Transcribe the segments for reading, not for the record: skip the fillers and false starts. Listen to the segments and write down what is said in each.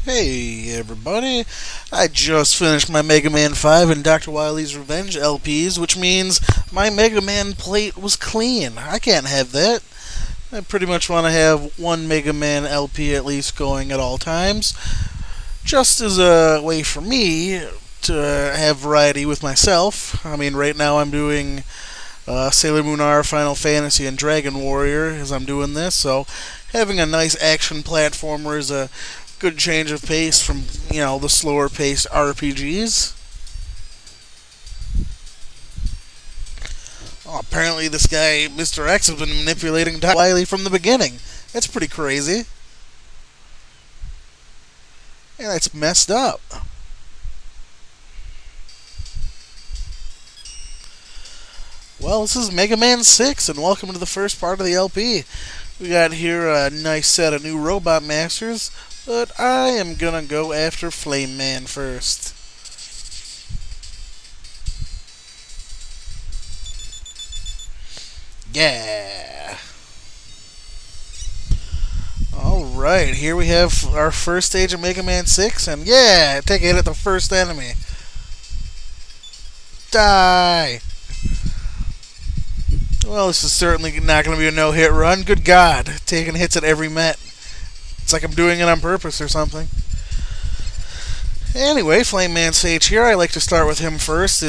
Hey everybody, I just finished my Mega Man 5 and Dr. Wily's Revenge LPs, which means my Mega Man plate was clean. I can't have that. I pretty much want to have one Mega Man LP at least going at all times, just as a way for me to have variety with myself. I mean, right now I'm doing Sailor Moon R, Final Fantasy, and Dragon Warrior as I'm doing this, so having a nice action platformer is a good change of pace from, the slower paced RPGs. Oh, apparently this guy, Mr. X, has been manipulating Dr. Wily from the beginning. That's pretty crazy. Yeah, that's messed up. Well, this is Mega Man 6, and welcome to the first part of the LP. We got here a nice set of new Robot Masters, but I am gonna go after Flame Man first. Yeah! Alright, here we have our first stage of Mega Man 6, and yeah! Take a hit at the first enemy. Die! Well, this is certainly not going to be a no-hit run. Good God, taking hits at every Met. It's like I'm doing it on purpose or something. Anyway, Flame Man stage here. I like to start with him first.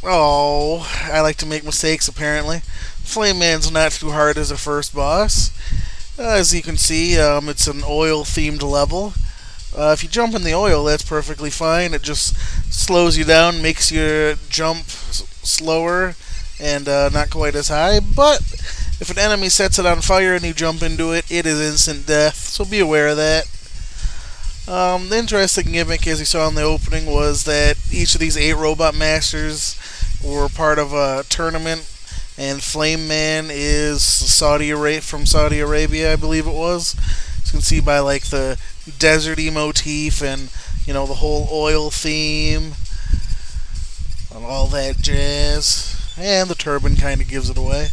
I like to make mistakes apparently. Flame Man's not too hard as a first boss. As you can see, it's an oil-themed level. If you jump in the oil, that's perfectly fine. It just slows you down, makes your jump slower, and not quite as high, but if an enemy sets it on fire and you jump into it, it is instant death, so be aware of that. The interesting gimmick, as you saw in the opening, was that each of these 8 Robot Masters were part of a tournament, and Flame Man is from Saudi Arabia, I believe it was. As you can see by like the deserty motif and the whole oil theme and all that jazz. And the turban kind of gives it away.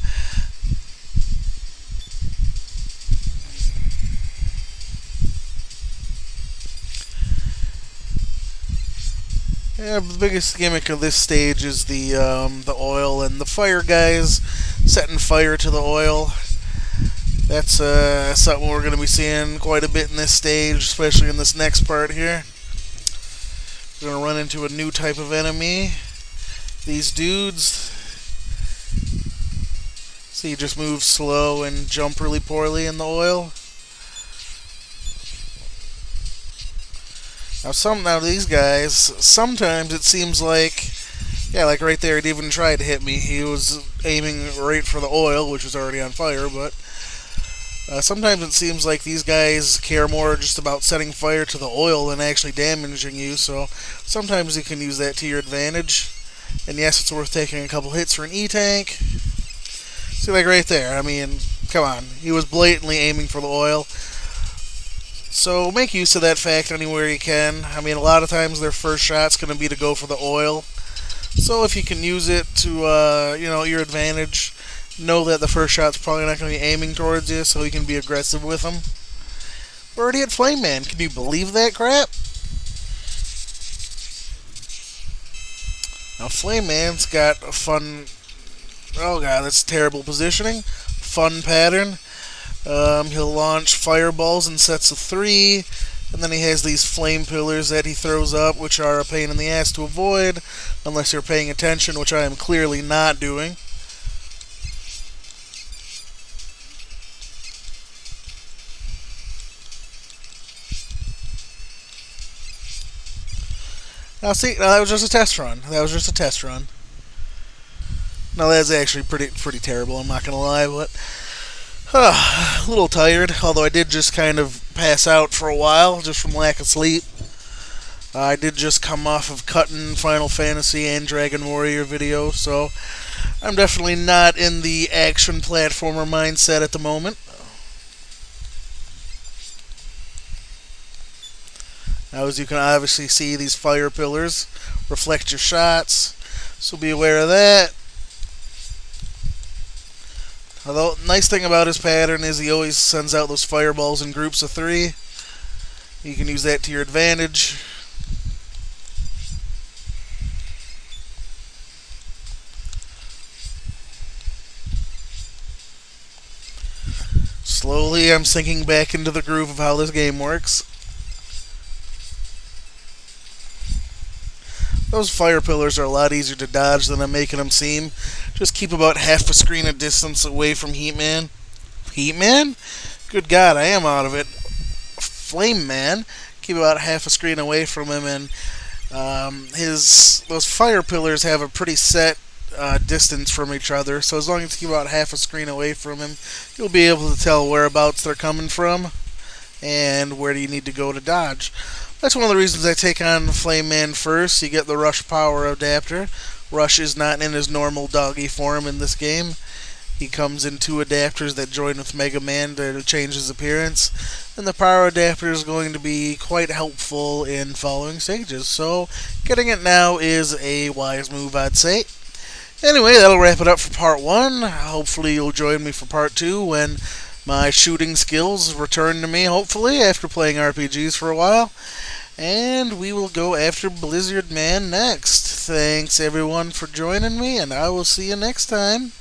Yeah, the biggest gimmick of this stage is the oil and the fire guys setting fire to the oil. That's something we're going to be seeing quite a bit in this stage, especially in this next part here. We're going to run into a new type of enemy. These dudes. So you just move slow and jump really poorly in the oil. Now these guys, sometimes it seems like, like right there, it even tried to hit me. He was aiming right for the oil, which was already on fire, but sometimes it seems like these guys care more just about setting fire to the oil than actually damaging you, so sometimes you can use that to your advantage. And yes, it's worth taking a couple hits for an E-Tank. See, like right there, I mean, come on. He was blatantly aiming for the oil. So make use of that fact anywhere you can. I mean, a lot of times their first shot's going to be to go for the oil. So if you can use it to, your advantage, know that the first shot's probably not going to be aiming towards you, so you can be aggressive with them. We're already at Flame Man. Can you believe that crap? Now, Flame Man's got a fun... Oh god, that's terrible positioning. Fun pattern. He'll launch fireballs in sets of 3, and then he has these flame pillars that he throws up, which are a pain in the ass to avoid, unless you're paying attention, which I am clearly not doing. Now see, that was just a test run. No, that's actually pretty terrible, I'm not going to lie, but a little tired, although I did just kind of pass out for a while, just from lack of sleep. I did just come off of cutting Final Fantasy and Dragon Warrior videos, so I'm definitely not in the action platformer mindset at the moment. Now, as you can obviously see, these fire pillars reflect your shots, so be aware of that. Although, nice thing about his pattern is he always sends out those fireballs in groups of 3. You can use that to your advantage. Slowly, I'm sinking back into the groove of how this game works. Those fire pillars are a lot easier to dodge than I'm making them seem. Just keep about half a screen of distance away from Heatman. Heatman? Good God, I am out of it. Flame Man. Keep about half a screen away from him, and those fire pillars have a pretty set distance from each other. So as long as you keep about half a screen away from him, you'll be able to tell whereabouts they're coming from and where do you need to go to dodge. That's one of the reasons I take on Flame Man first. You get the Rush Power Adapter. Rush is not in his normal doggy form in this game. He comes in two adapters that join with Mega Man to change his appearance. And the Power Adapter is going to be quite helpful in following stages. So getting it now is a wise move, I'd say. Anyway, that'll wrap it up for part 1. Hopefully you'll join me for part 2 when my shooting skills return to me, hopefully, after playing RPGs for a while. And we will go after Blizzard Man next. Thanks everyone for joining me, and I will see you next time.